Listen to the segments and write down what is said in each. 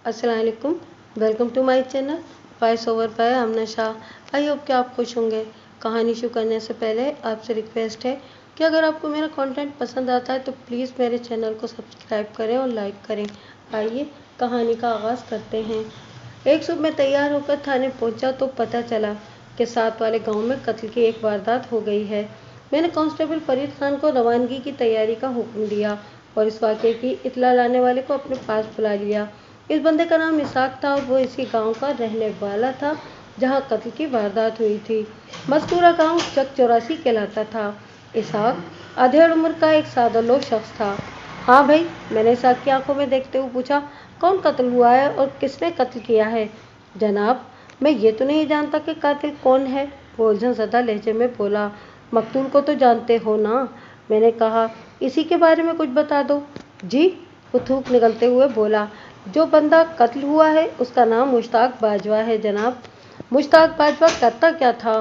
अस्सलाम वालेकुम। Welcome to my channel voice over by Amna Shah. I hope कि आप खुश होंगे। कहानी शुरू करने से पहले आपसे रिक्वेस्ट है कि अगर आपको मेरा कंटेंट पसंद आता है तो प्लीज़ मेरे चैनल को सब्सक्राइब करें और लाइक करें। आइए कहानी का आगाज़ करते हैं। एक सुबह मैं तैयार होकर थाने पहुंचा तो पता चला कि साथ वाले गांव में कत्ल की एक वारदात हो गई है। मैंने कांस्टेबल फरीद खान को रवानगी की तैयारी का हुक्म दिया और इस वाक़े की इत्तला लाने वाले को अपने पास बुला लिया। इस बंदे का नाम इसाक था और वो इसी गांव का रहने वाला था जहां कत्ल की वारदात हुई थी। मज़कूरा गांव चक 84 कहलाता था। इसाक अधेड़ उम्र का एक सादालोक शख्स था। हाँ भाई, मैंने इसाक की आंखों में देखते हुए पूछा, कौन कत्ल हुआ है और किसने कत्ल किया है? जनाब, मैं ये तो नहीं जानता कि कातिल कौन है, वो उलझन ज़दा लहजे में बोला। मकतूल को तो जानते हो ना? मैंने कहा, इसी के बारे में कुछ बता दो। जी, वो थूक निकलते हुए बोला, जो बंदा कत्ल हुआ है उसका नाम मुश्ताक बाजवा है जनाब। मुश्ताक बाजवा करता क्या था?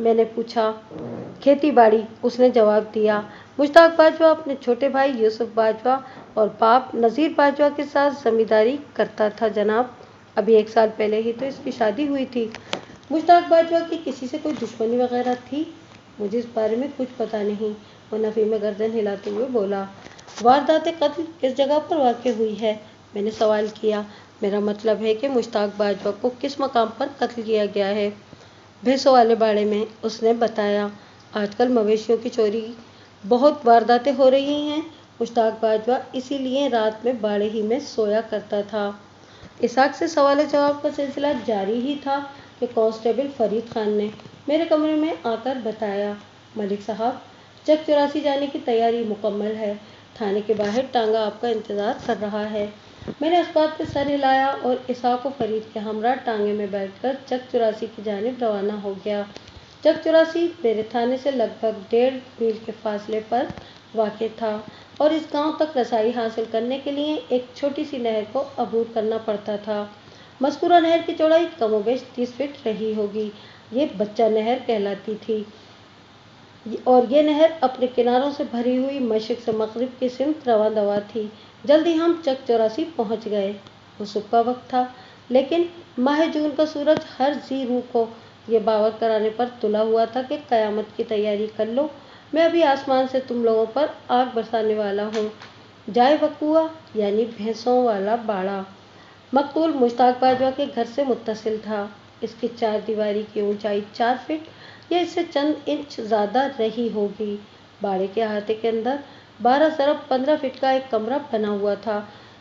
मैंने पूछा। खेती बाड़ी, उसने जवाब दिया। मुश्ताक बाजवा अपने छोटे भाई यूसुफ बाजवा और बाप नज़ीर बाजवा के साथ जमींदारी करता था जनाब। अभी 1 साल पहले ही तो इसकी शादी हुई थी। मुश्ताक बाजवा की किसी से कोई दुश्मनी वगैरह थी? मुझे इस बारे में कुछ पता नहीं, वो नफ़ी में गर्दन हिलाते हुए बोला। वारदात कत्ल किस जगह पर वाक़ हुई है? मैंने सवाल किया। मेरा मतलब है कि मुश्ताक बाजवा को किस मकाम पर कत्ल किया गया है? भैंसों वाले बाड़े में, उसने बताया। आजकल मवेशियों की चोरी बहुत वारदातें हो रही हैं। मुश्ताक बाजवा इसीलिए रात में बाड़े ही में सोया करता था। इसाक से सवाल जवाब का सिलसिला जारी ही था कि कांस्टेबल फरीद खान ने मेरे कमरे में आकर बताया, मलिक साहब, चक 84 जाने की तैयारी मुकम्मल है। थाने के बाहर टांगा आपका इंतज़ार कर रहा है। मैंने इस बात पर सर हिलाया और इसाक व फरीद के हमरा टांगे में बैठकर चक 84 की जानिब रवाना हो गया। चक 84 मेरे थाने से लगभग 1.5 मील के फासले पर वाक़ था और इस गांव तक रसाई हासिल करने के लिए एक छोटी सी नहर को अबूर करना पड़ता था। मज़कूरा नहर की चौड़ाई कमोबेश 30 फीट रही होगी। ये बच्चा नहर कहलाती थी और ये नहर अपने किनारों से भरी हुई मशरिक़ से मग़रिब की सिमत रवां दवा थी। जल्दी हम चक 84 पहुँच गए। वो सुबह का वक्त था, लेकिन माह जून का सूरज हर जी रूह को ये बावर कराने पर तुला हुआ था कि क़यामत की तैयारी कर लो, मैं अभी आसमान से तुम लोगों पर आग बरसाने वाला हूँ। जाए वकुआ यानी भैंसों वाला बाड़ा मकतूल मुश्ताक बाजवा के घर से मुत्तसिल था। इसकी 4 दीवारी की ऊंचाई 4 फीट या इससे चंद इंच ज़्यादा रही होगी। बाड़े के अहाते के अंदर 12 ज़रब 15 फीट का एक कमरा बना हुआ था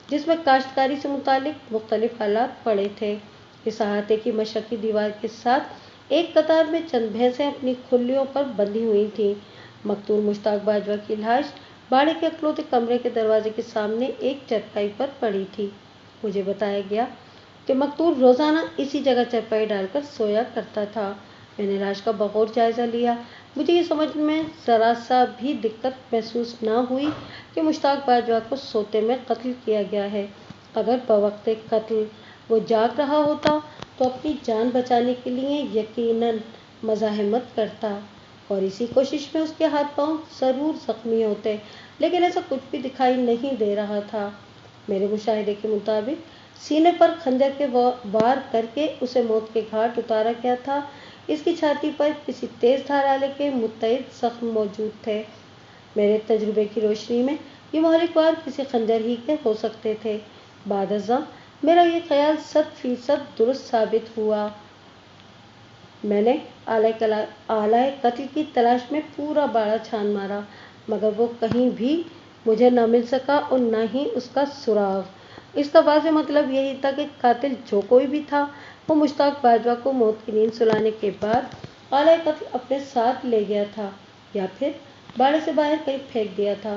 जिसमें काश्तकारी से मुतालिक मुख्तलिफ हालात पड़े थे। इस अहाते की मशरक़ी दीवार के साथ एक कतार में चंद भैंसें अपनी खुलियों पर बंधी हुई थीं। मकतूल मुश्ताक बाजवा की लाश बाड़े के अकलौते कमरे के दरवाजे के सामने एक चरपाई पर पड़ी थी। मुझे बताया गया कि मकतूल रोज़ाना इसी जगह चरपाई डालकर सोया करता था। मैंने लाश का बग़ौर जायज़ा लिया। मुझे ये समझ में ज़रा सा भी दिक्कत महसूस न हुई कि मुश्ताक बाजवा को सोते में कत्ल किया गया है। अगर बवक़्ते कत्ल वो जाग रहा होता तो अपनी जान बचाने के लिए यकीनन मज़ाहमत करता और इसी कोशिश में उसके हाथ पांव ज़रूर ज़ख्मी होते, लेकिन ऐसा कुछ भी दिखाई नहीं दे रहा था। मेरे मुशाहिदे के मुताबिक सीने पर खंजर के वार करके उसे मौत के घाट उतारा गया था। इसकी छाती पर किसी तेज़ धार आले के मुत्तइद ज़ख्म मौजूद थे। मेरे तजुर्बे की रोशनी में ये महलिक वार किसी खंजर ही के हो सकते थे। बाद अज़्ज़ा मेरा ये ख्याल 100% दुरुस्त साबित हुआ। मैंने आलाए कत्ल की तलाश में पूरा बाड़ा छान मारा, मगर वो कहीं भी मुझे न मिल सका और न ही उसका सुराग। इसका वाज़ेह मतलब यही था कि कातिल जो कोई भी था, वो मुश्ताक बाजवा को मौत की नींद सुलाने के बाद आलाए कत्ल अपने साथ ले गया था या फिर बाड़े से बाहर कहीं फेंक दिया था।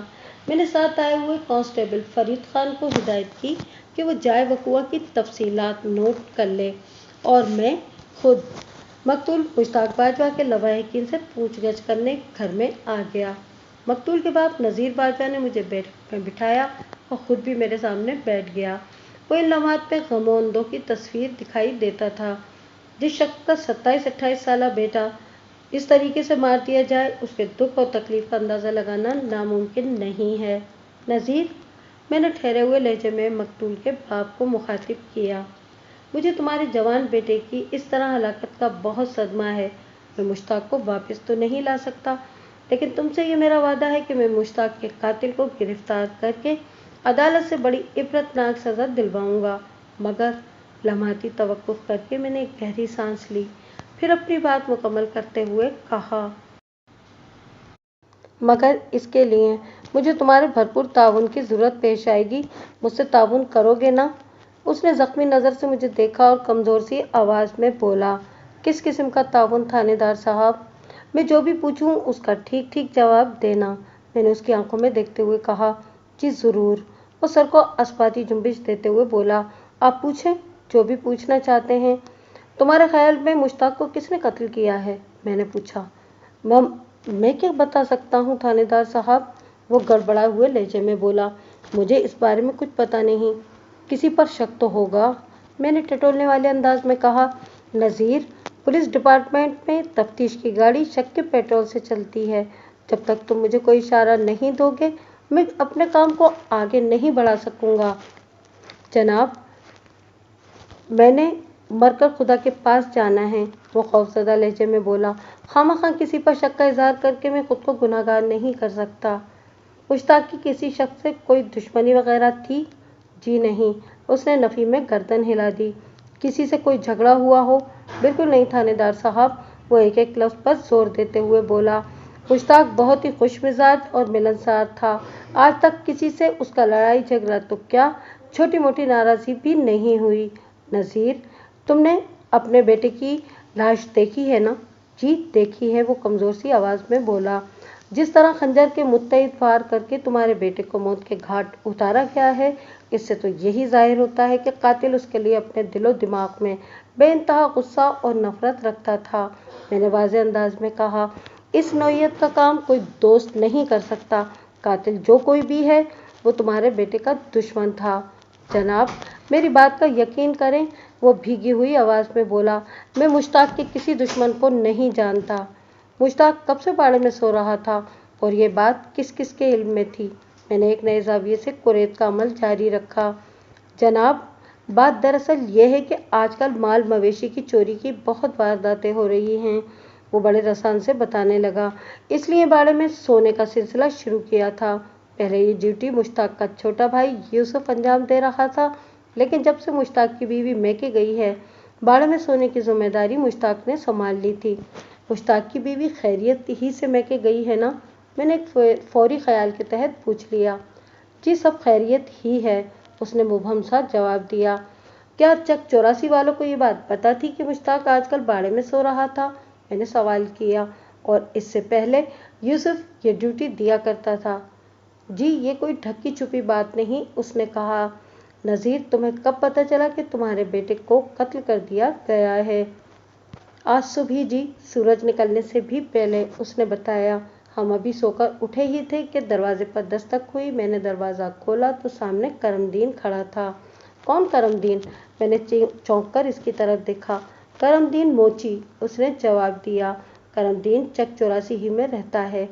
मैंने साथ आए हुए कांस्टेबल फरीद खान को हिदायत की कि वो जाए वक़ुआ की तफसीलात नोट कर ले और मैं खुद मकतूल मुश्ताक बाजवा के लवाहिकीन से पूछगछ करने घर में आ गया। मकतूल के बाप नज़ीर बाजवा ने मुझे बेड में बिठाया और ख़ुद भी मेरे सामने बैठ गया। वो इन लम्हात में गमोंदों की तस्वीर दिखाई देता था। जिस शख्स का 27-28 साला बेटा इस तरीके से मार दिया जाए, उसके दुख और तकलीफ का अंदाज़ा लगाना नामुमकिन नहीं है। नज़ीर, मैंने ठहरे हुए लहजे में मकतूल के बाप को मुखातिब किया। मुझे तुम्हारे जवान बेटे की इस तरह हलाकत का बहुत सदमा है। मैं मुश्ताक को वापस तो नहीं ला सकता, लेकिन तुमसे ये मेरा वादा है कि मैं मुश्ताक के कातिल को गिरफ्तार करके अदालत से बड़ी इबरतनाक सज़ा दिलवाऊंगा। मगर लम्हाती तवक्कुफ करके मैंने एक गहरी सांस ली, फिर अपनी बात मुकम्मल करते हुए कहा, मगर इसके लिए मुझे तुम्हारे भरपूर ताउन की ज़रूरत पेश आएगी। मुझसे ताउन करोगे ना? उसने ज़ख्मी नज़र से मुझे देखा और कमज़ोर सी आवाज़ में बोला, किस किस्म का ताउन थानेदार साहब? मैं जो भी पूछूं उसका ठीक ठीक जवाब देना। मैंने उसकी आंखों में देखते हुए कहा, जी ज़रूर। वो सर को अस्बाती जुम्बिश देते हुए बोला, आप पूछें जो भी पूछना चाहते हैं। तुम्हारे ख्याल में मुश्ताक को किसने कत्ल किया है? मैंने पूछा। मैं क्या बता सकता हूँ थानेदार साहब, वो गड़बड़ाए हुए लहजे में बोला, मुझे इस बारे में कुछ पता नहीं। किसी पर शक तो होगा, मैंने टटोलने वाले अंदाज में कहा। नज़ीर, पुलिस डिपार्टमेंट में तफ्तीश की गाड़ी शक के पेट्रोल से चलती है। जब तक तुम मुझे कोई इशारा नहीं दोगे मैं अपने काम को आगे नहीं बढ़ा सकूंगा। जनाब, मैंने मरकर खुदा के पास जाना है, वो खौफजदा लहजे में बोला। खामखा किसी पर शक का इजहार करके मैं खुद को गुनाहगार नहीं कर सकता। मुश्ताक की किसी शख्स से कोई दुश्मनी वगैरह थी? जी नहीं, उसने नफ़ी में गर्दन हिला दी। किसी से कोई झगड़ा हुआ हो? बिल्कुल नहीं थानेदार साहब, वो एक एक लफ्ज़ पर जोर देते हुए बोला। मुश्ताक बहुत ही खुश मिजाज और मिलनसार था। आज तक किसी से उसका लड़ाई झगड़ा तो क्या, छोटी मोटी नाराज़गी भी नहीं हुई। नज़ीर, तुमने अपने बेटे की लाश देखी है ना? जी देखी है, वो कमज़ोर सी आवाज़ में बोला। जिस तरह खंजर के मुत्तहिद वार करके तुम्हारे बेटे को मौत के घाट उतारा गया है, इससे तो यही जाहिर होता है कि कातिल उसके लिए अपने दिलो दिमाग में बेइंतहा गुस्सा और नफरत रखता था। मैंने वाज़ेह अंदाज में कहा, इस नौइयत का काम कोई दोस्त नहीं कर सकता। कातिल जो कोई भी है वो तुम्हारे बेटे का दुश्मन था। जनाब, मेरी बात का यकीन करें, वो भीगी हुई आवाज़ में बोला, मैं मुश्ताक के किसी दुश्मन को नहीं जानता। मुश्ताक कब से बाड़े में सो रहा था और ये बात किस किस के इल्म में थी? मैंने एक नए जाविये से कुरैत का अमल जारी रखा। जनाब, बात दरअसल ये है कि आजकल माल मवेशी की चोरी की बहुत वारदातें हो रही हैं। वो बड़े रसान से बताने लगा, इसलिए बाड़े में सोने का सिलसिला शुरू किया था। पहले ये ड्यूटी मुश्ताक का छोटा भाई यूसुफ अंजाम दे रहा था, लेकिन जब से मुश्ताक की बीवी मैके गई है, बाड़े में सोने की जिम्मेदारी मुश्ताक ने संभाल ली थी। मुश्ताक की बीवी खैरियत ही से मैके गई है ना? मैंने एक फौरी ख्याल के तहत पूछ लिया। जी सब खैरियत ही है, उसने मुबहम सा जवाब दिया। क्या चक 84 वालों को ये बात पता थी कि मुश्ताक आजकल बाड़े में सो रहा था? मैंने सवाल किया। और इससे पहले यूसुफ ये ड्यूटी दिया करता था? जी ये कोई ढकी छुपी बात नहीं, उसने कहा। नज़ीर, तुम्हें कब पता चला कि तुम्हारे बेटे को कत्ल कर दिया गया है? आज सुबह जी, सूरज निकलने से भी पहले, उसने बताया। हम अभी सोकर उठे ही थे कि दरवाजे पर दस्तक हुई। मैंने दरवाज़ा खोला तो सामने करमदीन खड़ा था। कौन करमदीन? मैंने चौंक कर इसकी तरफ देखा। करमदीन मोची, उसने जवाब दिया। करमदीन चक 84 ही में रहता है।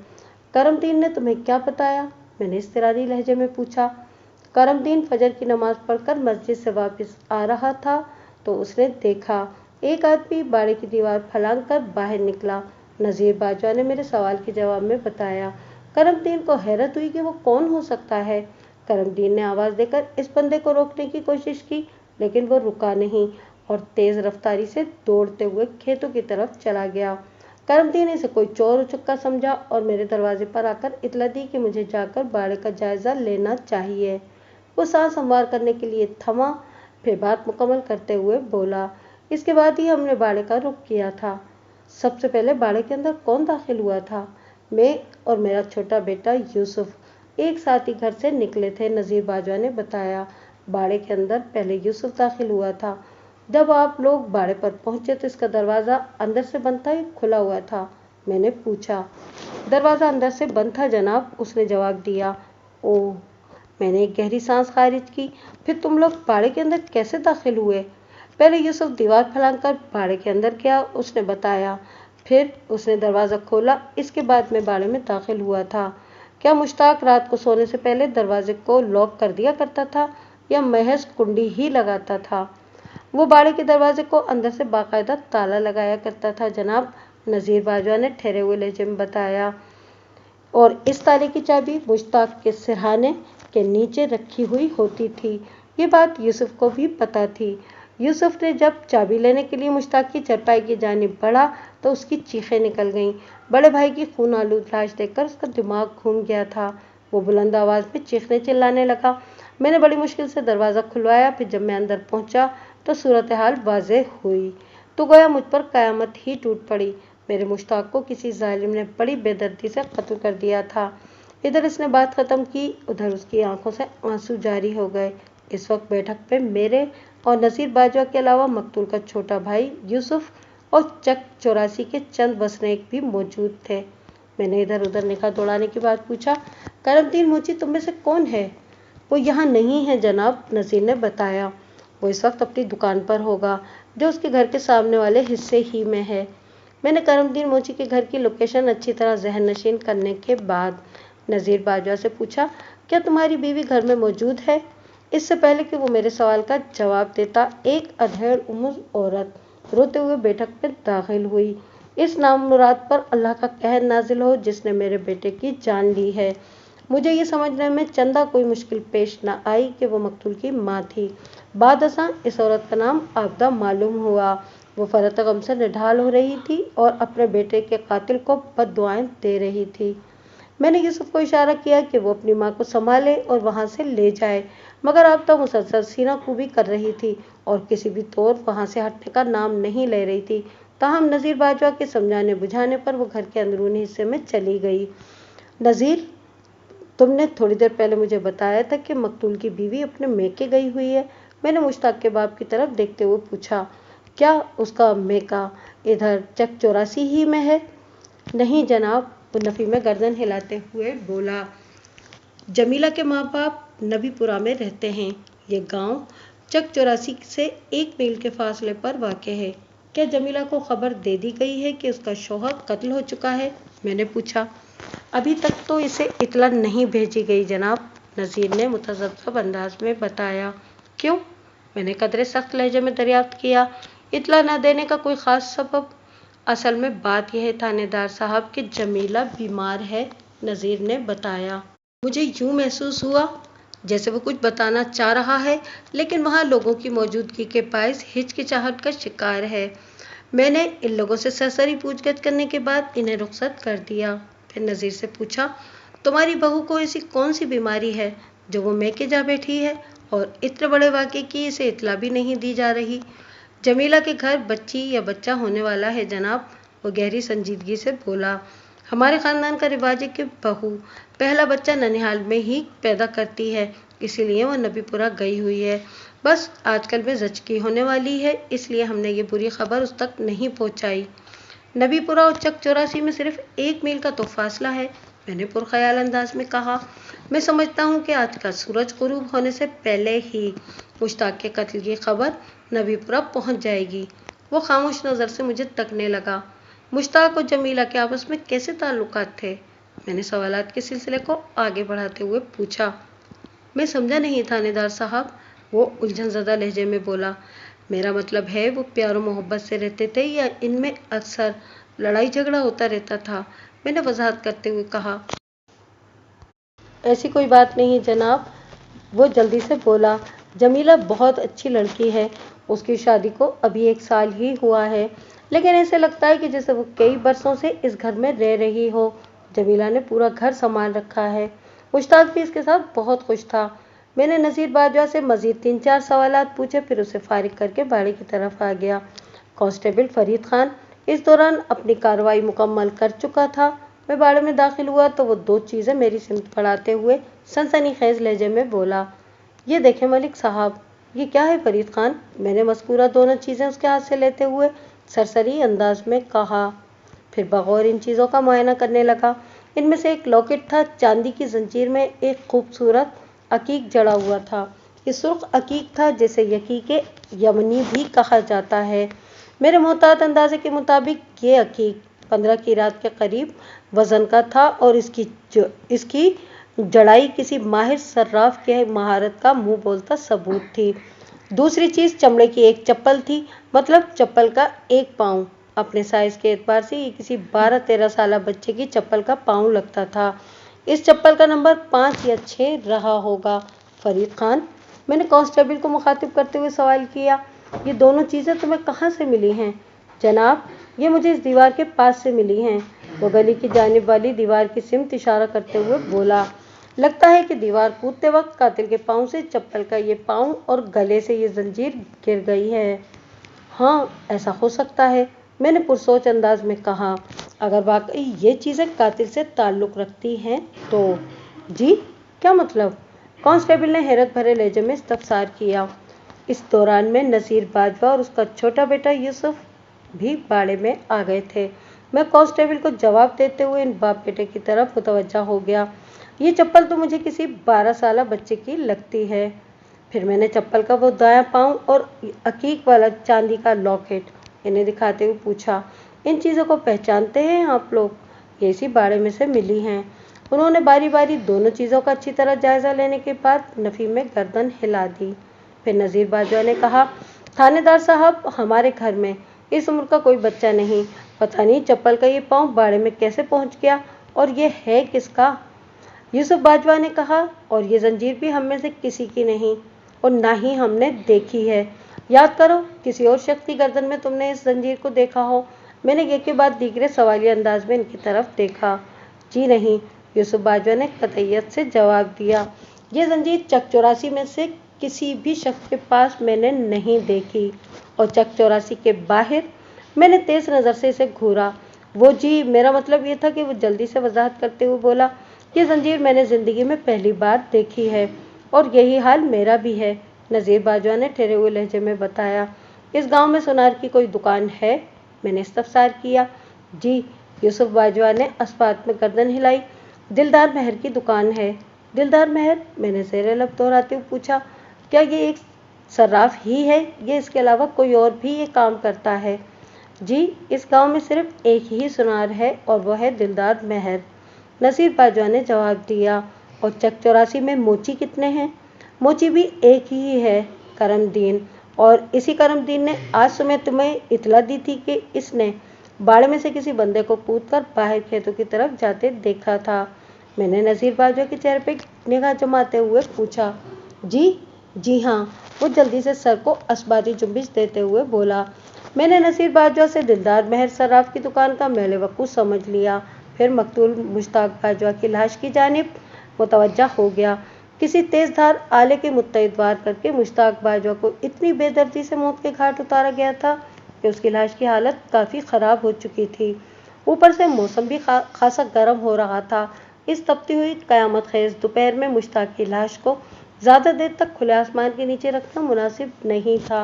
करमदीन ने तुम्हें क्या बताया? मैंने इज़्तिरारी लहजे में पूछा। करमदीन फजर की नमाज पढ़कर मस्जिद से वापस आ रहा था तो उसने देखा एक आदमी बाड़े की दीवार फलांग कर बाहर निकला। नज़ीर बाजवा ने मेरे सवाल के जवाब में बताया। करमदीन को हैरत हुई कि वो कौन हो सकता है। करमदीन ने आवाज़ देकर इस बंदे को रोकने की कोशिश की, लेकिन वो रुका नहीं और तेज़ रफ्तारी से दौड़ते हुए खेतों की तरफ चला गया। करमदीन इसे कोई चोर उचक्का समझा और मेरे दरवाजे पर आकर इतला दी कि मुझे जाकर बाड़े का जायज़ा लेना चाहिए। वो सांस संवार करने के लिए थमा, फिर बात मुकम्मल करते हुए बोला, इसके बाद ही हमने बाड़े का रुख किया था। सबसे पहले बाड़े के अंदर कौन दाखिल हुआ था? मैं और मेरा छोटा बेटा यूसुफ एक साथ ही घर से निकले थे, नज़ीर बाजवा ने बताया। बाड़े के अंदर पहले यूसुफ दाखिल हुआ था। जब आप लोग बाड़े पर पहुंचे तो इसका दरवाज़ा अंदर से बंद था या खुला हुआ था? मैंने पूछा। दरवाज़ा अंदर से बंद था जनाब, उसने जवाब दिया। ओह, मैंने एक गहरी सांस खारिज की। फिर तुम लोग बाड़े के अंदर कैसे दाखिल हुए? पहले यूसुफ दीवार फलांग कर बाड़े के अंदर गया, उसने बताया। फिर उसने दरवाज़ा खोला, इसके बाद मैं बाड़े में दाखिल हुआ था। کیا مشتاق رات کو سونے سے پہلے دروازے کو لاک کر دیا کرتا تھا یا محض کنڈی ہی لگاتا تھا؟ وہ باڑے کے دروازے کو اندر سے باقاعدہ تالا لگایا کرتا تھا جناب، نذیر باجوہ نے ٹھہرے ہوئے لہجے میں بتایا، اور اس تالے کی چابی مشتاق کے سرہانے کے نیچے رکھی ہوئی ہوتی تھی۔ یہ بات یوسف کو بھی پتہ تھی۔ یوسف نے جب چابی لینے کے لیے مشتاق کی چارپائی کی جانب بڑھا تو اس کی چیخیں نکل گئیں۔ بڑے بھائی کی خون آلود لاش دیکھ کر اس کا دماغ گھوم گیا تھا۔ وہ بلند آواز میں چیخنے چلانے لگا۔ میں نے بڑی مشکل سے دروازہ کھلوایا، پھر جب میں اندر پہنچا تو صورتحال واضح ہوئی تو گویا مجھ پر قیامت ہی ٹوٹ پڑی۔ میرے مشتاق کو کسی ظالم نے بڑی بے دردی سے قتل کر دیا تھا۔ ادھر اس نے بات ختم کی، ادھر اس کی آنکھوں سے آنسو جاری ہو گئے۔ اس وقت بیٹھک پہ میرے اور نذیر باجوہ کے علاوہ مقتول کا چھوٹا بھائی یوسف اور چک 84 کے چند وسنیک بھی موجود تھے۔ میں نے ادھر ادھر نگاہ دوڑانے کے بعد پوچھا، کرم الدین موچی تم میں سے کون ہے؟ وہ یہاں نہیں ہے جناب، نذیر نے بتایا۔ وہ اس وقت اپنی دکان پر ہوگا جو اس کے گھر کے سامنے والے حصے ہی میں ہے۔ میں نے کرم الدین موچی کے گھر کی لوکیشن اچھی طرح ذہن نشین کرنے کے بعد نذیر باجوہ سے پوچھا، کیا تمہاری بیوی گھر میں موجود ہے؟ اس سے پہلے کہ وہ میرے سوال کا جواب دیتا، ایک ادھیڑ عمر عورت روتے ہوئے بیٹھک میں داخل ہوئی۔ اس نامراد پر اللہ کا قہر نازل ہو جس نے میرے بیٹے کی جان لی ہے۔ مجھے یہ سمجھنے میں چندہ کوئی مشکل پیش نہ آئی کہ وہ مقتول کی ماں تھی۔ بعد ازاں اس عورت کا نام عابدہ معلوم ہوا۔ وہ فرط غم سے نڈھال ہو رہی تھی اور اپنے بیٹے کے قاتل کو بد دعائیں دے رہی تھی۔ میں نے یوسف کو اشارہ کیا کہ وہ اپنی ماں کو سنبھالے اور وہاں سے لے جائے، مگر عابدہ مسلسل سینہ کوبی کر رہی تھی اور کسی بھی طور وہاں سے ہٹنے کا نام نہیں لے رہی تھی۔ تاہم نذیر باجوہ کے سمجھانے بجھانے پر وہ گھر کے اندرونی حصے میں چلی گئی۔ نذیر، تم نے تھوڑی دیر پہلے مجھے بتایا تھا کہ مقتول کی بیوی اپنے میکے گئی ہوئی ہے۔ میں نے مشتاق کے باپ کی طرف دیکھتے ہوئے پوچھا، کیا اس کا میکا ادھر چک 84 ہی میں ہے؟ نہیں جناب، وہ نفی میں گردن ہلاتے ہوئے بولا، جمیلہ کے ماں باپ نبی پورہ میں رہتے ہیں۔ یہ گاؤں چک 84 سے 1 میل کے فاصلے پر واقع ہے۔ کیا جمیلہ کو خبر دے دی گئی ہے کہ اس کا شوہر قتل ہو چکا ہے؟ میں نے پوچھا۔ ابھی تک تو اسے اطلاع نہیں بھیجی گئی جناب، نذیر نے متذبذب انداز میں بتایا۔ کیوں؟ میں نے قدرے سخت لہجے میں دریافت کیا۔ اطلاع نہ دینے کا کوئی خاص سبب؟ اصل میں بات یہ ہے تھانے دار صاحب کہ جمیلہ بیمار ہے، نذیر نے بتایا۔ مجھے یوں محسوس ہوا جیسے وہ کچھ بتانا چاہ رہا ہے لیکن وہاں لوگوں کی موجودگی کے باعث ہچکچاہٹ کا شکار ہے۔ میں نے ان لوگوں سے سرسری پوچھ گچھ کرنے کے بعد انہیں رخصت کر دیا۔ پھر نذیر سے پوچھا، تمہاری بہو کو ایسی کون سی بیماری ہے جو وہ میکے جا بیٹھی ہے اور اتنے بڑے واقعے کی اسے اطلاع بھی نہیں دی جا رہی؟ جمیلہ کے گھر بچی یا بچہ ہونے والا ہے جناب، وہ گہری سنجیدگی سے بولا۔ ہمارے خاندان کا رواج ہے کہ بہو پہلا بچہ ننیہال میں ہی پیدا کرتی ہے، اسی لیے وہ نبی پورہ گئی ہوئی ہے۔ بس آج کل میں زچگی ہونے والی ہے، اس لیے ہم نے یہ بری خبر اس تک نہیں پہنچائی۔ نبی پورہ اور چک 84 میں صرف 1 میل کا تو فاصلہ ہے، میں نے پرخیال انداز میں کہا۔ میں سمجھتا ہوں کہ آج کا سورج غروب ہونے سے پہلے ہی مشتاق کے قتل کی خبر نبی پورہ پہنچ جائے گی۔ وہ خاموش نظر سے مجھے تکنے لگا۔ مشتاق اور جمیلہ کے آپس میں کیسے تعلقات تھے؟ میں نے سوالات کے سلسلے کو آگے بڑھاتے ہوئے پوچھا۔ میں سمجھا نہیں تھانے دار صاحب، وہ الجھن زدہ لہجے میں بولا۔ میرا مطلب ہے وہ پیار و محبت سے رہتے تھے یا ان میں اکثر لڑائی جھگڑا ہوتا رہتا تھا؟ میں نے وضاحت کرتے ہوئے کہا۔ ایسی کوئی بات نہیں جناب، وہ جلدی سے بولا۔ جمیلہ بہت اچھی لڑکی ہے، اس کی شادی کو ابھی 1 سال ہی ہوا ہے، لیکن ایسے لگتا ہے کہ جیسے وہ کئی برسوں سے اس گھر میں رہ رہی ہو۔ جمیلہ نے پورا گھر سنبھال رکھا ہے، مشتاق بھی اس کے ساتھ بہت خوش تھا۔ میں نے نذیر باجوہ سے مزید 3-4 سوالات پوچھے، پھر اسے فارغ کر کے باڑے کی طرف آ گیا۔ کانسٹیبل فرید خان اس دوران اپنی کارروائی مکمل کر چکا تھا۔ میں باڑے میں داخل ہوا تو وہ 2 چیزیں میری سمت بڑھاتے ہوئے سنسنی خیز لہجے میں بولا، یہ دیکھیں ملک صاحب۔ یہ کیا ہے فرید خان؟ میں نے مذکورہ دونوں چیزیں اس کے ہاتھ سے لیتے ہوئے سرسری انداز میں کہا، پھر بغور ان چیزوں کا معائنہ کرنے لگا۔ ان میں سے ایک لاکٹ تھا، چاندی کی زنجیر میں ایک خوبصورت عقیق جڑا ہوا تھا۔ یہ سرخ عقیق تھا جسے یقیق یمنی بھی کہا جاتا ہے۔ میرے محتاط اندازے کے مطابق یہ عقیق 15 की रात के करीब वजन का था और इसकी जड़ाई किसी माहिर सर्राफ के महारत का मुंह बोलता सबूत थी। दूसरी चीज चमड़े की एक चप्पल थी, मतलब चप्पल का एक पाँव। अपने साइज के एतबार से ये किसी 12-13 साल बच्चे की चप्पल का पाँव लगता था। इस चप्पल का नंबर 5 या 6 रहा होगा। फरीद खान, मैंने कांस्टेबल को मुखातिब करते हुए सवाल किया, ये दोनों चीजें तुम्हें कहाँ से मिली हैं? जनाब, ये मुझे इस दीवार के पास से मिली हैं। वो गली की जानिब वाली दीवार की सिमत इशारा करते हुए बोला। लगता है कि दीवार कूदते वक्त कातिल के पाँव से चप्पल का ये पाँव और गले से ये जंजीर गिर गई है। हाँ, ऐसा हो सकता है, मैंने पुरसोच अंदाज में कहा। अगर वाकई ये चीज़ें कातिल से ताल्लुक़ रखती हैं तो? जी, क्या मतलब? कांस्टेबल ने हैरत भरे लहजे में इस्तफसार किया। इस दौरान में नसीर बाजवा और उसका छोटा बेटा यूसुफ भी बाड़े में आ गए थे। मैं कांस्टेबल को जवाब देते हुए इन बाप बेटे की तरफ मुतवज्जा हो गया। ये चप्पल तो मुझे किसी 12 साल बच्चे की लगती है। फिर मैंने चप्पल का वो दायां पाँव और अकीक वाला चांदी का लॉकेट इन्हें दिखाते हुए पूछा, इन चीज़ों को पहचानते हैं आप लोग? ये इसी बाड़े में से मिली हैं। उन्होंने बारी बारी दोनों चीज़ों का अच्छी तरह जायज़ा लेने के बाद नफ़ी में गर्दन हिला दी। फिर नज़ीर बाजवा ने कहा, थानेदार साहब, हमारे घर में इस उम्र का कोई बच्चा नहीं। पता नहीं चप्पल का ये पाँव बाड़े में कैसे पहुंच गया और ये है किसका? यूसुफ बाजवा ने कहा, और ये जंजीर भी हम में से किसी की नहीं और ना ही हमने देखी है। याद करो, किसी और शख्स की गर्दन में तुमने इस जंजीर को देखा हो? मैंने एक के बाद दीगरे सवालिया अंदाज में इनकी तरफ देखा। जी नहीं, यूसुफ बाजवा ने कतईयत से जवाब दिया। ये जंजीर चक 84 में से किसी भी शख्स के पास मैंने नहीं देखी और चक 84 के बाहर। मैंने तेज नज़र से इसे घूरा। वो जी, मेरा मतलब ये था कि वो जल्दी से वजाहत करते हुए बोला, ये जंजीर मैंने ज़िंदगी में पहली बार देखी है और यही हाल मेरा भी है। नज़ीर बाजवा ने ठहरे हुए लहजे में बताया। इस गांव में सुनार की कोई दुकान है? मैंने इस्तफसार किया। जी, यूसुफ बाजवा ने अस्पात में गर्दन हिलाई। दिलदार महर की दुकान है। दिलदार महर? मैंने ज़ेरे लब दोहराते हुए पूछा। क्या ये एक सर्राफ ही है या इसके अलावा कोई और भी ये काम करता है? जी, इस गांव में सिर्फ एक ही सुनार है और वह है दिलदार महर, नसीर बाजवा ने जवाब दिया। और चक 84 में मोची कितने हैं? मोची भी एक ही है, करमदीन। और इसी करमदीन ने आज सुबह तुम्हें इतला दी थी कि इसने बाड़े में से किसी बंदे को कूदकर बाहर खेतों की तरफ जाते देखा था। मैंने नज़ीर बाजवा के चेहरे पर निगाह जमाते हुए पूछा। जी हाँ, वो जल्दी से सर को असबाती जुम्बिश देते हुए बोला। मैंने नसीर बाजवा से दिलदार महर सराफ की दुकान का मेले वकूफ़ समझ लिया। फिर मकतूल मुश्ताक बाजवा की लाश की जानिब मुतवज्जा हो गया। किसी तेज धार आले के मुत्तहिद वार करके मुश्ताक बाजवा को इतनी बेदर्दी से मौत के घाट उतारा गया था कि उसकी लाश की हालत काफ़ी ख़राब हो चुकी थी। ऊपर से मौसम भी खासा गर्म हो रहा था। इस तपती हुई क़यामत खेज़ दोपहर में मुश्ताक की लाश को ज़्यादा देर तक खुले आसमान के नीचे रखना मुनासिब नहीं था।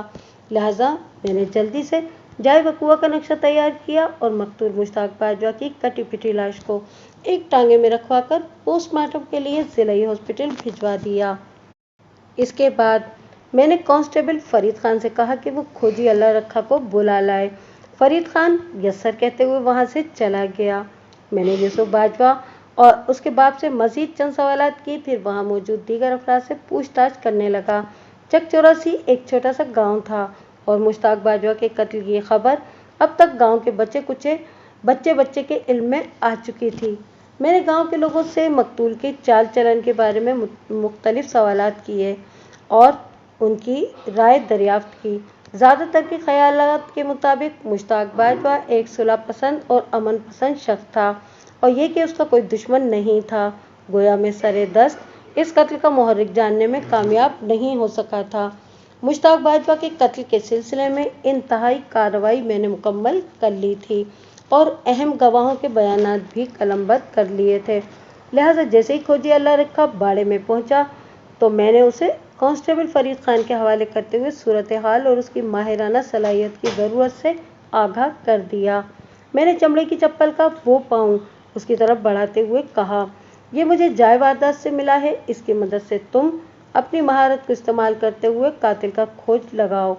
लिहाजा मैंने जल्दी से जाए वकुआ का नक्शा तैयार किया और मकतूल मुश्ताक बाजवा की कटी पिटी लाश को एक टांगे में रखवाकर पोस्टमार्टम के लिए ज़िलाई हॉस्पिटल भिजवा दिया। इसके बाद मैंने कांस्टेबल फरीद खान से कहा कि वो खोजी अल्लाह रखा को बुला लाए। फरीद खान यस्सर कहते हुए वहाँ से चला गया। मैंने यूसुफ बाजवा और उसके बाप से मज़ीद चंद सवालात की, फिर वहाँ मौजूद दीगर अफराद से पूछताछ करने लगा। चक 84 एक छोटा सा गाँव था और मुश्ताक बाजवा के कत्ल की खबर अब तक गांव के बच्चे के इल्म में आ चुकी थी। मैंने गांव के लोगों से मकतूल के चाल चलन के बारे में मुख्तलिफ सवालात किए और उनकी राय दरियाफ्त की। ज़्यादातर के ख्यालात के मुताबिक मुश्ताक बाजवा एक सुलह पसंद और अमन पसंद शख्स था और ये कि उसका कोई दुश्मन नहीं था। गोया में सरे दस्त इस कत्ल का मुहर्रिक जानने में कामयाब नहीं हो सका था। मुश्ताक बाजवा के कत्ल के सिलसिले में इंतहाई कार्रवाई मैंने मुकम्मल कर ली थी और अहम गवाहों के बयानात भी कलमबंद कर लिए थे। लिहाजा जैसे ही खोजी अल्लाह रखा बाड़े में पहुंचा तो मैंने उसे कांस्टेबल फरीद खान के हवाले करते हुए सूरत हाल और उसकी माहिराना सलाहियत की ज़रूरत से आगाह कर दिया। मैंने चमड़े की चप्पल का वो पाँव उसकी तरफ बढ़ाते हुए कहा, यह मुझे जाए वारदात से मिला है। इसकी मदद से तुम अपनी महारत को इस्तेमाल करते हुए कातिल का खोज लगाओ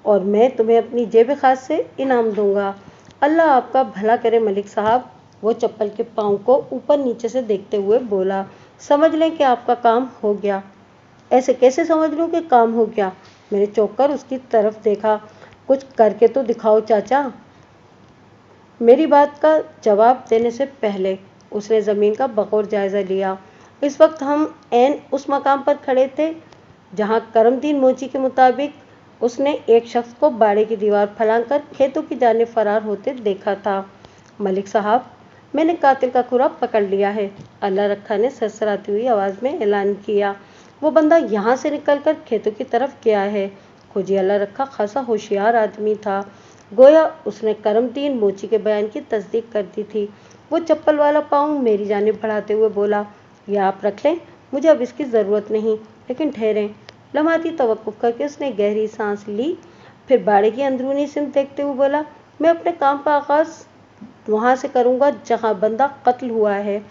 और मैं तुम्हें अपनी जेब खास से इनाम दूंगा। अल्लाह आपका भला करे मलिक साहब, वो चप्पल के पाँव को ऊपर नीचे से देखते हुए बोला। समझ लें कि आपका काम हो गया। ऐसे कैसे समझ लूं कि काम हो गया? मैंने चौंक कर उसकी तरफ देखा। कुछ करके तो दिखाओ चाचा। मेरी बात का जवाब देने से पहले उसने जमीन का बगौर जायजा लिया। इस वक्त हम ऐन उस मकाम पर खड़े थे जहां करमदीन मोची के मुताबिक उसने एक शख्स को बाड़े की दीवार फलांकर खेतों की जानिब फरार होते देखा था। मलिक साहब, मैंने कातिल का खुरा पकड़ लिया है, अल्लाह रखा ने सरसराती हुई आवाज में ऐलान किया। वो बंदा यहाँ से निकलकर खेतों की तरफ गया है। खोजी अल्लाह रखा खासा होशियार आदमी था। गोया उसने करमदीन मोची के बयान की तस्दीक कर दी थी। वो चप्पल वाला पाँव मेरी जानिब बढ़ाते हुए बोला, यह आप रख लें, मुझे अब इसकी ज़रूरत नहीं, लेकिन ठहरें। लम्हाती तवक्कुफ करके उसने गहरी सांस ली, फिर बाड़े की अंदरूनी सिमत देखते हुए बोला, मैं अपने काम का आगाज़ वहाँ से करूँगा जहाँ बंदा कत्ल हुआ है।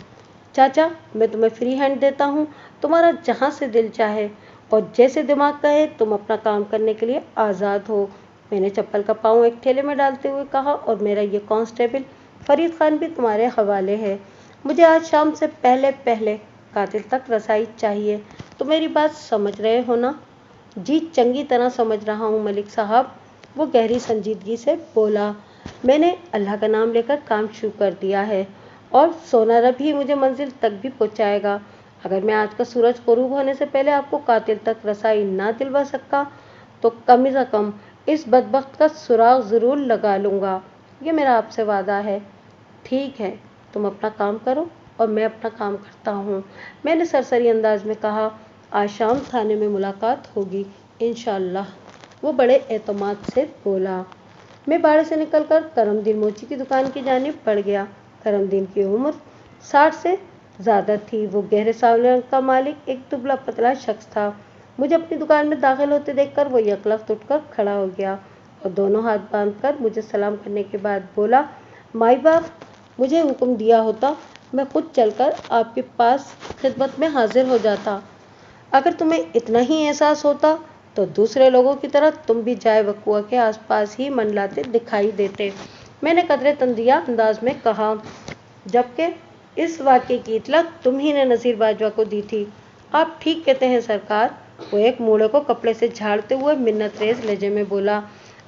चाचा, मैं तुम्हें फ्री हैंड देता हूँ, तुम्हारा जहाँ से दिल चाहे और जैसे दिमाग कहे तुम अपना काम करने के लिए आज़ाद हो। मैंने चप्पल का पाँव एक ठेले में डालते हुए कहा, और मेरा ये कांस्टेबल फरीद खान भी तुम्हारे हवाले है। मुझे आज शाम से पहले पहले कातिल तक रसाई चाहिए। तो मेरी बात समझ रहे हो ना? जी चंगी तरह समझ रहा हूँ मलिक साहब, वो गहरी संजीदगी से बोला। मैंने अल्लाह का नाम लेकर काम शुरू कर दिया है और सोनारा भी मुझे मंजिल तक भी पहुँचाएगा। अगर मैं आज का सूरज ग़ुरूब होने से पहले आपको कातिल तक रसाई ना दिलवा सका तो कम से कम इस बदबख्त का सुराग ज़रूर लगा लूँगा। ये मेरा आपसे वादा है। ठीक है, तुम अपना काम करो और मैं अपना काम करता हूँ, मैंने सरसरी अंदाज में कहा। आज शाम थाने में मुलाकात होगी इंशाअल्लाह, वो बड़े एतमाद से बोला। मैं बाड़े से निकलकर करमदीन मोची की दुकान की जानिब बढ़ गया। करमदीन की उम्र 60 से ज़्यादा थी। वो गहरे सांवले रंग का मालिक एक दुबला पतला शख्स था। मुझे अपनी दुकान में दाखिल होते देखकर वो यकलख्त उठकर खड़ा हो गया और दोनों हाथ बांधकर मुझे सलाम करने के बाद बोला, माई बाप, मुझे हुक्म दिया होता मैं खुद चलकर आपके पास खिदमत में हाजिर हो जाता। अगर तुम्हें इतना ही एहसास होता तो दूसरे लोगों की तरह तुम भी जाए वकुआ के आसपास ही मंडलाते दिखाई देते, मैंने कदरे तंदिया अंदाज में कहा। जबकि इस वाक़े की इतला तुम ही ने नज़ीर बाजवा को दी थी। आप ठीक कहते हैं सरकार, वो एक मूढ़े को कपड़े से झाड़ते हुए मिन्नत रेज लहजे में बोला।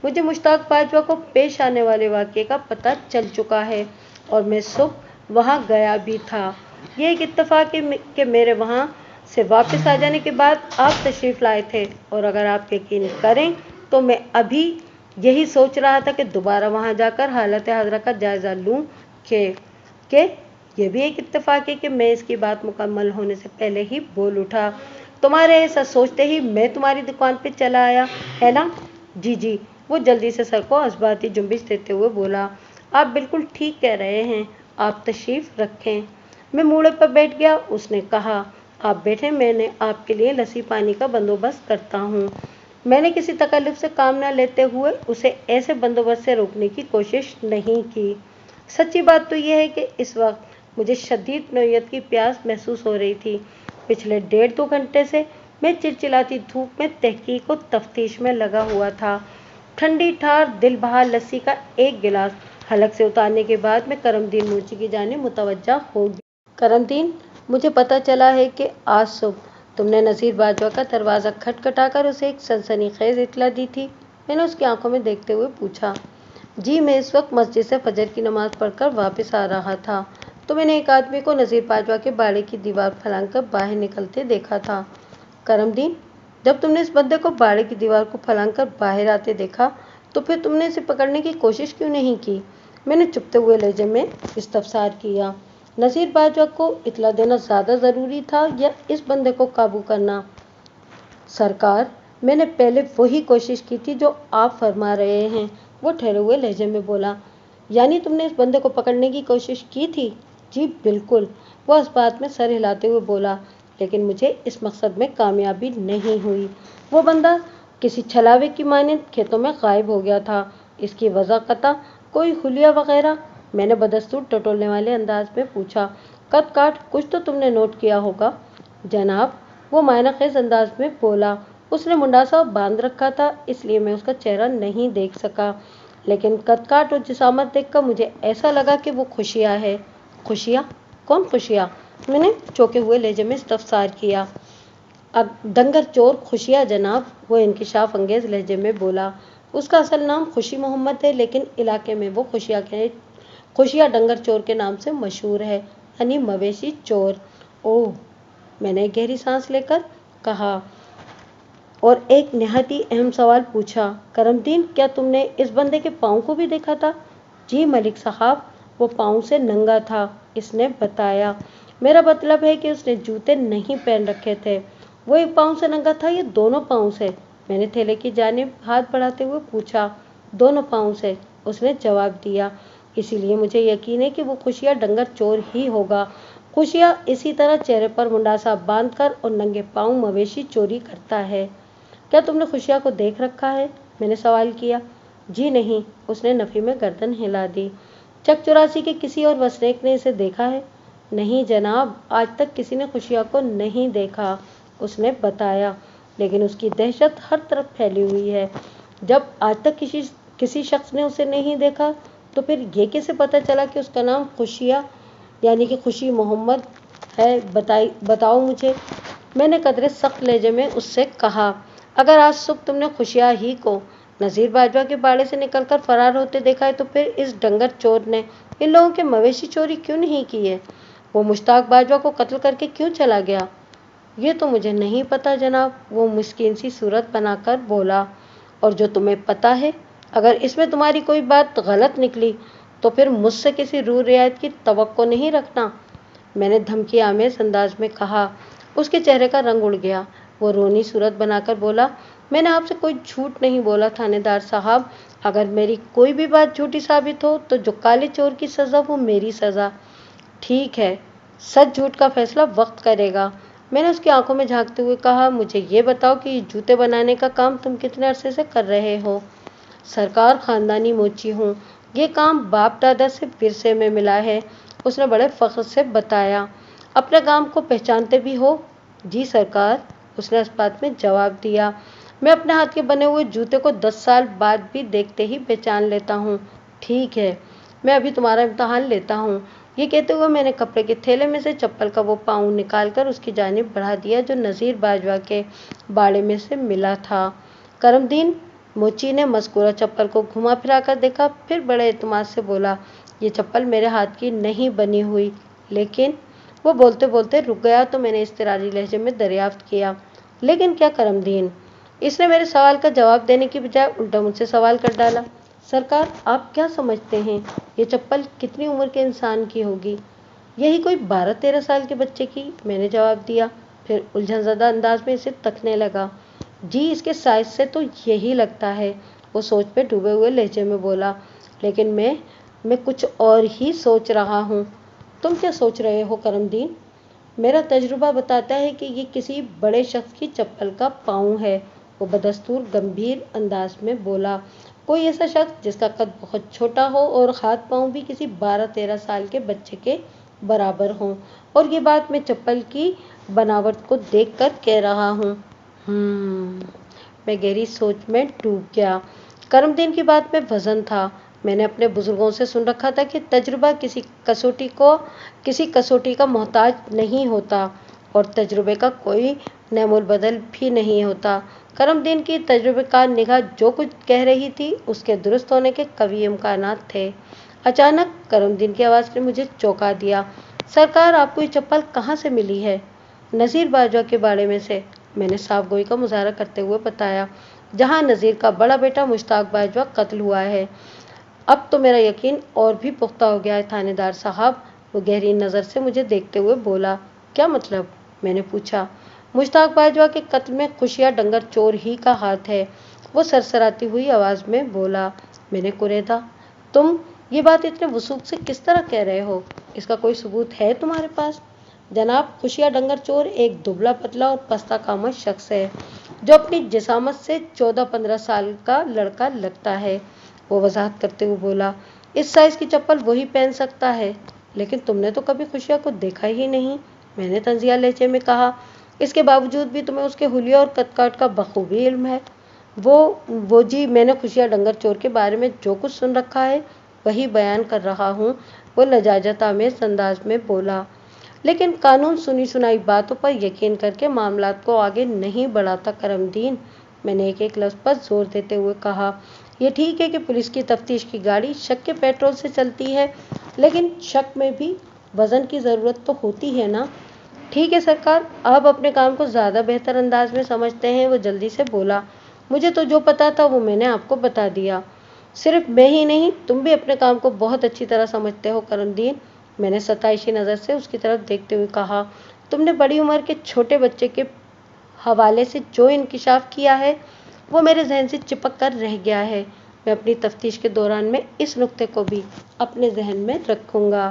मुझे मुश्ताक बाजवा को पेश आने वाले वाक़े का पता चल चुका है और मैं सुबह वहाँ गया भी था। ये एक इत्तेफाक है कि मेरे वहाँ से वापस आ जाने के बाद आप तशरीफ़ लाए थे, और अगर आप यकीन करें तो मैं अभी यही सोच रहा था कि दोबारा वहाँ जाकर हालत हाज़रा का जायज़ा लूँ कि यह भी एक इत्तेफाक है कि मैं इसकी बात मुकम्मल होने से पहले ही बोल उठा। तुम्हारे ऐसा सोचते ही मैं तुम्हारी दुकान पे चला आया है ना? जी जी, वो जल्दी से सर को असबाती जुम्बिश देते हुए बोला। आप बिल्कुल ठीक कह रहे हैं, आप तशरीफ़ रखें। मैं मूड़े पर बैठ गया। उसने कहा, आप बैठे, मैंने आपके लिए लस्सी पानी का बंदोबस्त करता हूँ। मैंने किसी तकल्लुफ़ से काम न लेते हुए उसे ऐसे बंदोबस्त से रोकने की कोशिश नहीं की। सच्ची बात तो यह है कि इस वक्त मुझे शदीद नौयत की प्यास महसूस हो रही थी। पिछले 1.5-2 घंटे से मैं चिलचिलाती धूप में तहकीक और तफ्तीश में लगा हुआ था। ठंडी ठार दिल बहार लस्सी का एक गिलास हलक से उतारने के बाद मैं करमदीन मोची की जानिब मुतवज्जा हो गई। करमदीन, मुझे पता चला है कि आज सुबह तुमने नज़ीर बाजवा का दरवाज़ा खटखटाकर उसे एक सनसनीखेज़ इत्तला दी थी। मैंने उसकी आंखों में देखते हुए पूछा। जी, मैं इस वक्त मस्जिद से फजर की नमाज़ पढ़कर वापस आ रहा था तो मैंने एक आदमी को नज़ीर बाजवा के बाड़े की दीवार फलांकर बाहर निकलते देखा था। करमदीन, जब तुमने इस बंदे को बाड़े की दीवार को फलांकर बाहर आते देखा तो फिर तुमने इसे पकड़ने की कोशिश क्यों नहीं की? मैंने चुपते हुए लहजे में इस्तफसार किया। नज़ीर बाजवा को इत्तला देना ज़्यादा ज़रूरी था या इस बंदे को काबू करना? सरकार, मैंने पहले वही कोशिश की थी जो आप फरमा रहे हैं, वो ठहरे हुए लहजे में बोला। यानी तुमने इस बंदे को पकड़ने की कोशिश की थी? जी बिल्कुल, वो इस बात में सर हिलाते हुए बोला, लेकिन मुझे इस मकसद में कामयाबी नहीं हुई। वो बंदा किसी छलावे की मानिंद खेतों में गायब हो गया था। इसकी वजह कता कोई हुलिया वगैरह? मैंने बदस्तूर टटोलने वाले अंदाज में पूछा। कद काट कुछ तो तुमने नोट किया होगा जनाब, वो मायनाखेज अंदाज में बोला। उसने मुंडासा बांध रखा था, इसलिए मैं उसका चेहरा नहीं देख सका। लेकिन कदकाठ और जिसामत देखकर मुझे ऐसा लगा कि वो खुशियाँ है। खुशियाँ? कौन खुशियाँ? मैंने चौंके हुए लहजे में इस्तफसार किया। अब दंगर चोर खुशियाँ जनाब, वो इंकिशाफ अंगेज लहजे में बोला। उसका असल नाम खुशी मोहम्मद है, लेकिन इलाके में वो खुशियाँ डंगर चोर के नाम से मशहूर है, यानी मवेशी चोर। ओह, मैंने एक गहरी सांस लेकर कहा और एक निहायत ही अहम सवाल पूछा। करमदीन, क्या तुमने इस बंदे के पाँव को भी देखा था? जी मलिक साहब, वो पाँव से नंगा था, इसने बताया। मेरा मतलब है कि उसने जूते नहीं पहन रखे थे। वो एक पाँव से नंगा था या दोनों पाँव से? मैंने थैले की जानिब हाथ बढ़ाते हुए पूछा। दोनों पाँव से, उसने जवाब दिया। इसीलिए मुझे यकीन है कि वो खुशियाँ डंगर चोर ही होगा। खुशियाँ इसी तरह चेहरे पर मुंडासा बांधकर और नंगे पाँव मवेशी चोरी करता है। क्या तुमने खुशियाँ को देख रखा है? मैंने सवाल किया। जी नहीं, उसने नफी में गर्दन हिला दी। चक 84 के किसी और वसनीक ने इसे देखा है? नहीं जनाब, आज तक किसी ने खुशियाँ को नहीं देखा, उसने बताया। लेकिन उसकी दहशत हर तरफ फैली हुई है। जब आज तक किसी शख्स ने उसे नहीं देखा, तो फिर ये कैसे पता चला कि उसका नाम खुशियाँ यानी कि खुशी मोहम्मद है? बताओ मुझे, मैंने कदरे सख्त लहजे में उससे कहा। अगर आज सुबह तुमने खुशियाँ ही को नज़ीर बाजवा के बाड़े से निकलकर फरार होते देखा है, तो फिर इस डंगर चोर ने इन लोगों के मवेशी चोरी क्यों नहीं की है? वो मुश्ताक बाजवा को कत्ल करके क्यों चला गया? ये तो मुझे नहीं पता जनाब, वो मुस्किन सी सूरत बनाकर बोला। और जो तुम्हें पता है, अगर इसमें तुम्हारी कोई बात गलत निकली, तो फिर मुझसे किसी रूह रियायत की तवक्को नहीं रखना, मैंने धमकी आमेज अंदाज में कहा। उसके चेहरे का रंग उड़ गया। वो रोनी सूरत बनाकर बोला, मैंने आपसे कोई झूठ नहीं बोला थानेदार साहब। अगर मेरी कोई भी बात झूठी साबित हो, तो जो काले चोर की सज़ा वो मेरी सज़ा। ठीक है, सच झूठ का फैसला वक्त करेगा, मैंने उसकी आंखों में झांकते हुए कहा। मुझे ये बताओ कि ये जूते बनाने का काम तुम कितने अरसे से कर रहे हो? सरकार, खानदानी मोची हूँ, ये काम बाप दादा से विरसे में मिला है, उसने बड़े फख्र से बताया। अपने काम को पहचानते भी हो? जी सरकार, उसने इस बात में जवाब दिया। मैं अपने हाथ के बने हुए जूते को 10 साल बाद भी देखते ही पहचान लेता हूँ। ठीक है, मैं अभी तुम्हारा इम्तहान लेता हूँ। ये कहते हुए मैंने कपड़े के थैले में से चप्पल का वो पाँव निकालकर उसकी जानिब बढ़ा दिया, जो नज़ीर बाजवा के बाड़े में से मिला था। करमदीन मोची ने मस्कुरा चप्पल को घुमा फिरा कर देखा, फिर बड़े एतमाद से बोला, ये चप्पल मेरे हाथ की नहीं बनी हुई। लेकिन वो बोलते बोलते रुक गया, तो मैंने इस्तरारी लहजे में दरियाफ्त किया, लेकिन क्या करमदीन? इसने मेरे सवाल का जवाब देने की बजाय उल्टा मुझसे सवाल कर डाला। सरकार, आप क्या समझते हैं ये चप्पल कितनी उम्र के इंसान की होगी? यही कोई 12-13 साल के बच्चे की, मैंने जवाब दिया। फिर उलझन ज़दा अंदाज में इसे तकने लगा। जी, इसके साइज से तो यही लगता है, वो सोच पे डूबे हुए लहजे में बोला। लेकिन मैं कुछ और ही सोच रहा हूँ। तुम क्या सोच रहे हो करमदीन? मेरा तजुर्बा बताता है कि ये किसी बड़े शख्स की चप्पल का पाँव है, वो बदस्तूर गंभीर अंदाज में बोला। कोई ऐसा शख्स जिसका कद बहुत छोटा हो और हाथ पाँव भी किसी 12-13 साल के बच्चे के बराबर हों। और ये बात मैं चप्पल की बनावट को देखकर कह रहा हूँ। मैं गहरी सोच में डूब गया। करमदीन की बात में वजन था। मैंने अपने बुजुर्गों से सुन रखा था कि तजुर्बा किसी कसौटी का मोहताज नहीं होता, और तजुर्बे का कोई नमूल बदल भी नहीं होता। करमदीन की तजुर्बेकार निगाह जो कुछ कह रही थी, उसके दुरुस्त होने के कवी इम्कानात थे। अचानक करमदीन की आवाज़ ने मुझे चौंका दिया। सरकार, आपको ये चप्पल कहाँ से मिली है? नज़ीर बाजवा के बाड़े में से, मैंने साफ गोई का मुजाहरा करते हुए बताया, जहाँ नज़ीर का बड़ा बेटा मुश्ताक बाजवा कत्ल हुआ है। अब तो मेरा यकीन और भी पुख्ता हो गया है थानेदार साहब, वो गहरी नज़र से मुझे देखते हुए बोला। क्या मतलब? मैंने पूछा। मुश्ताक बाजवा के कत्ल में खुशियाँ डंगर चोर ही का हाथ है, वो सरसराती हुई आवाज़ में बोला। मैंने कुरेदा, तुम ये बात इतने वसूख से किस तरह कह रहे हो? इसका कोई सबूत है तुम्हारे पास? जनाब, खुशियाँ डंगर चोर एक दुबला पतला और पस्ता कामत शख्स है, जो अपनी जिसामत से 14-15 साल का लड़का लगता है, वो वजाहत करते हुए बोला। इस साइज की चप्पल वही पहन सकता है। लेकिन तुमने तो कभी खुशियाँ को देखा ही नहीं, मैंने तंजिया लहजे में कहा। इसके बावजूद भी तुम्हें उसके हुलिया और कदकाठ का बखूबी इल्म है। वो जी, मैंने खुशियाँ डंगर चोर के बारे में जो कुछ सुन रखा है वही बयान कर रहा हूँ, वो लजाजत आमेज अंदाज में बोला। लेकिन कानून सुनी सुनाई बातों पर यकीन करके मामलात को आगे नहीं बढ़ाता करमदीन, मैंने एक एक लफ्ज पर जोर देते हुए कहा। ये ठीक है कि पुलिस की तफ्तीश की गाड़ी शक के पेट्रोल से चलती है, लेकिन शक में भी वजन की ज़रूरत तो होती है ना। ठीक है सरकार, आप अपने काम को ज़्यादा बेहतर अंदाज में समझते हैं, वो जल्दी से बोला। मुझे तो जो पता था वो मैंने आपको बता दिया। सिर्फ मैं ही नहीं, तुम भी अपने काम को बहुत अच्छी तरह समझते हो करमदीन, मैंने सताइशी नज़र से उसकी तरफ देखते हुए कहा। तुमने बड़ी उम्र के छोटे बच्चे के हवाले से जो इंकिशाफ किया है वो मेरे जहन से चिपक कर रह गया है। मैं अपनी तफ्तीश के दौरान में इस नुक्ते को भी अपने जहन में रखूंगा।